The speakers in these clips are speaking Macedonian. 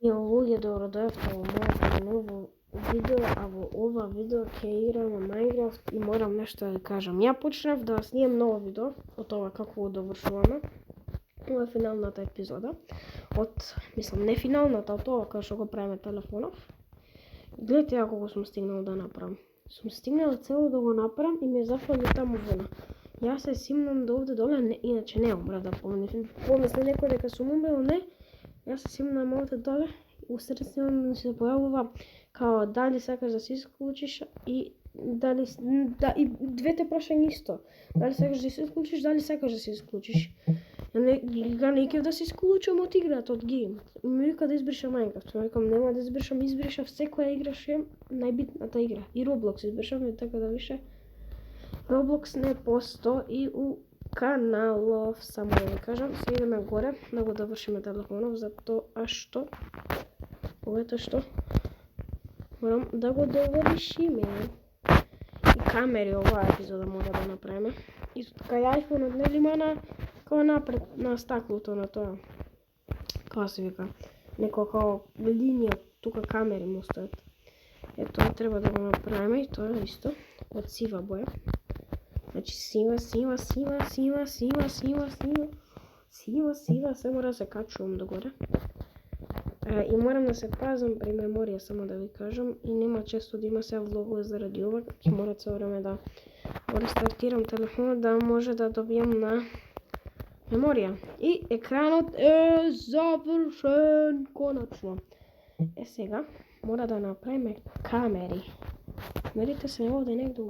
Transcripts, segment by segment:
И луѓе добродојавте во моето ново видео, а во ова видео ќе играм на Minecraft и морам нешто да ви кажам. Ја почнав да снимам ново видео од ова како го довршуваме. Ова е финалната епизода мислам не финалната, од ова кај што го правиме телефонов. Гледате ја колку сум стигнал да направам. Сум стигнал цело да го направам и ми зафали таму вона. Јас се симнам до овде доле, иначе не умра да помислам некој дека сум умрел, не. Јас се симнам овде доле, усредствено ми се појавува као дали сакаш да се исклучиш и дали и двете прашања исто. Дали сакаш да се исклучиш, дали сакаш да се исклучиш. Не ќе да се исклучам од играта, од гейм. Ми вика да избришам Minecraft. Викам нема да избришам, избришав секоја играше најбитната игра. И Roblox избришав, и така да више Roblox не постои у каналов, само да ви кажам. Се идеме горе да го довршиме телефонов, затоа што морам да го довршиме. И камери оваа епизода мора да направиме. И така и iPhone-от нели мана као напред на стаклото на тоа. Како се вика? Некоја као линија, тука камери му стоят. Тоа треба да го направиме и тоа исто од сива боја. Значи сива, се мора да се качувам догоре. И морам да се пазам при меморија, само да ви кажам, и нема често да има сега влогове заради ова, ќе мора цело време да го рестартирам телефонот да може да добијам на меморија. И екранот е завршен конечно. Сега мора да направиме камери. Камерите се овде негде.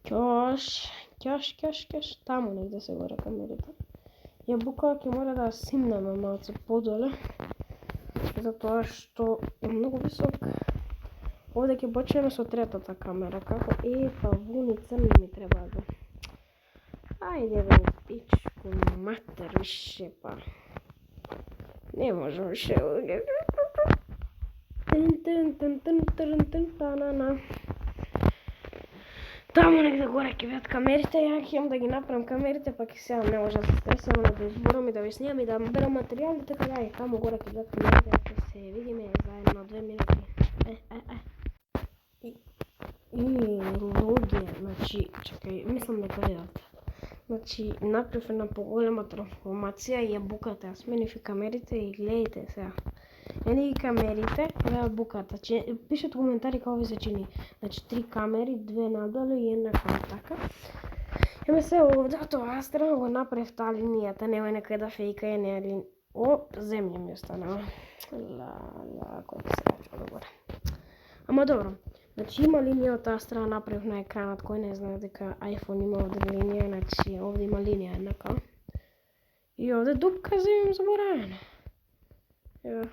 Ќаш, таму негде се горе камерите. Ја буквално ќе мора да симнеме малце подоле, затоа што е многу висок. Овде ќе почнеме со третата камера, како павуни црни ми треба да. Ајде бе, пичку матер, више па. Не можам више. Таму негде горе ќе бидат камерите, ја ќе да ги направам камерите, па ќе сега не може да се стресам, да изборам и да ви снимам и да берам материјали, така да таму горе ќе бидат камерите, ќе се видиме заедно 2 минути. Луѓе, значи, чекај, мислам дека видат. Значи, направив една поголема трансформација и ја буката, ја сменив и камерите и гледайте сега. Ени и камерите, ја буката. Пишете коментари како ви се чини. Значи, 3 камери, 2 надолу и една као така. Еме се овде, тоа страна го направив таа линијата, нема некој да фејка е неа линија. Земја ми останала. Кој се рече добро. Ама добро. Значи има линија од таа страна направив на екранот, кој не знае дека iPhone има овде линија, значи овде има линија еднака. И овде дупка земјам заборавена. Ева.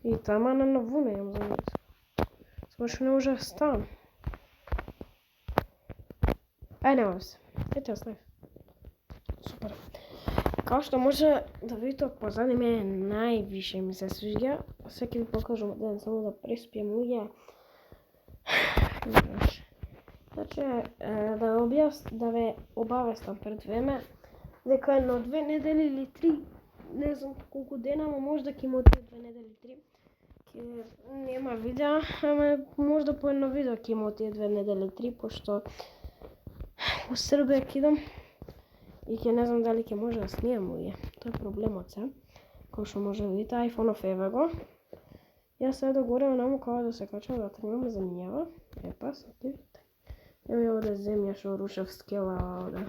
И тама на навуна имам заборавена. Само што не може да ставам. Нема се. Ете, оставив. Супер. Као што може да видите позади мене највише ми се свиѓа. Сега ќе ви покажам ден само да преспием луѓе. Значи, да ве обавестам пред време дека едно 2 недели или 3, не знам колку дена, ама може да ќе има 2 недели 3. Ќе нема видео, ама може да по едно видео ќе има 2 недели 3, пошто во Србија ќе идам и ќе не знам дали ќе може да снимам луѓе. Тоа е проблемот се. Кој што може да видите, iPhone-ов еве го. Јас сега догоре онаму као да се качам да тренирам земјава. Епа, се видите. Еме овде земја што рушев скела овде.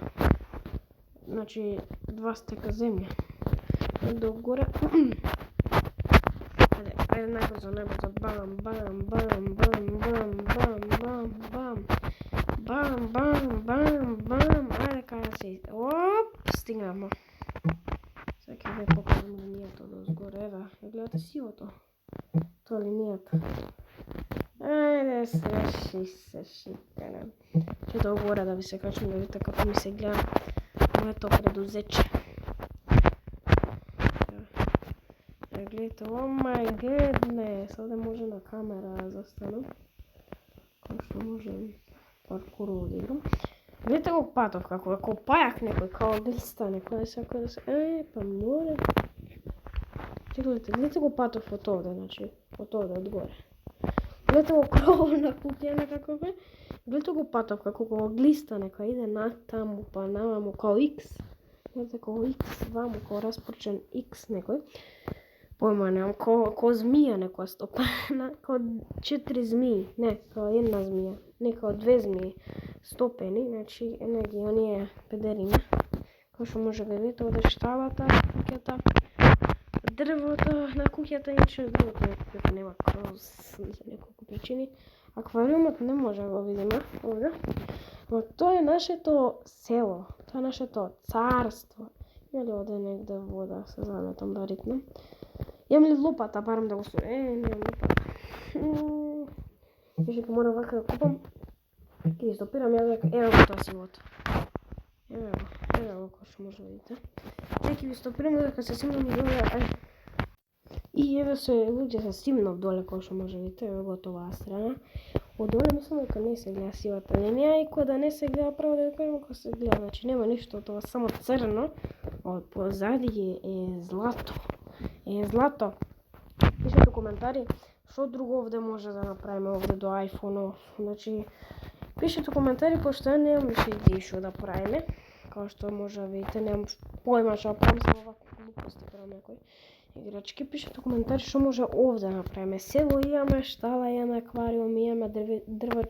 Значи 2 стека земја. Догоре. Ајде најбрзо. Бам. Ајде кај си. Стигнамо. Сега ќе ви покажам линијата дозгоре. Еве, гледате сивото. Тоа линијата. Ајде се шикане. Ќе догоре да ви се качам да видите како ми се гледа моето предузече. Гледайте, о мај геднес, овде може на камера да застанам. Кој што може паркурово да играм. Гледайте го патов како пајак некој, као глиста некој, сакој да се... па море. Гледате го патов од овде, значи, од овде, од горе. Гледате го кровот на куќа некако бе. Гледате го патов како го глиста нека иде натаму па наваму као X. Гледате као X, ваму као распорчен X некој. Појма немам, као змија некоја стопена, као 4 змии, не, као една змија, не као 2 змии, стопени, значи ги оние педериња. Кој што може да видите, овде шталата, куќата, дрвото на куќата, иначе дрвото на куќата нема кроз за неколку причини. Аквариумот не може да го видиме овде, но тоа е нашето село, тоа е нашето царство. Има ли овде негде вода, се заметам да ритнам. Имам ли лопата, барам да го немам лопата. Вижте, мора вака да купам. Ќе ги стопирам, ја века, ево го тоа сивото. Ево го, кој што може да видите. Ќе ги стопирам, дека се симнам доле, и еве се луѓе се симнав доле, кој што може да видите, ево го од оваа страна. Од доле мислам дека не се гледа сивата линија и кога да не се гледа, право да ви кажам кога се гледа, значи нема ништо од ова, само црно, од позади е злато. Злато. Пишете коментари што друго овде може да направиме овде до iPhone-ов. Значи пишете коментари пошто ја немам више идеи што да правиме. Као што може да видите, немам појма што правам, само овако глупости правам некој играчки. Пишете коментари што може овде да направиме. Село имаме, штала имаме, аквариум имаме, дрва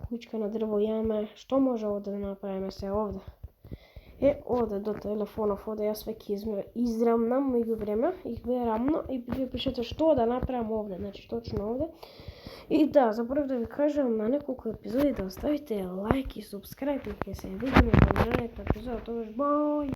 куќка на дрво имаме. Што може овде да направиме се овде? Овде до телефонов, овде јас веќе израмнам меѓу време, вие рамно и вие пишете што да направам овде, значи точно овде. И да, заборав да ви кажам на неколку епизоди да оставите лайк и субскрайб и ќе се видиме во наредната епизода, тогаш бај!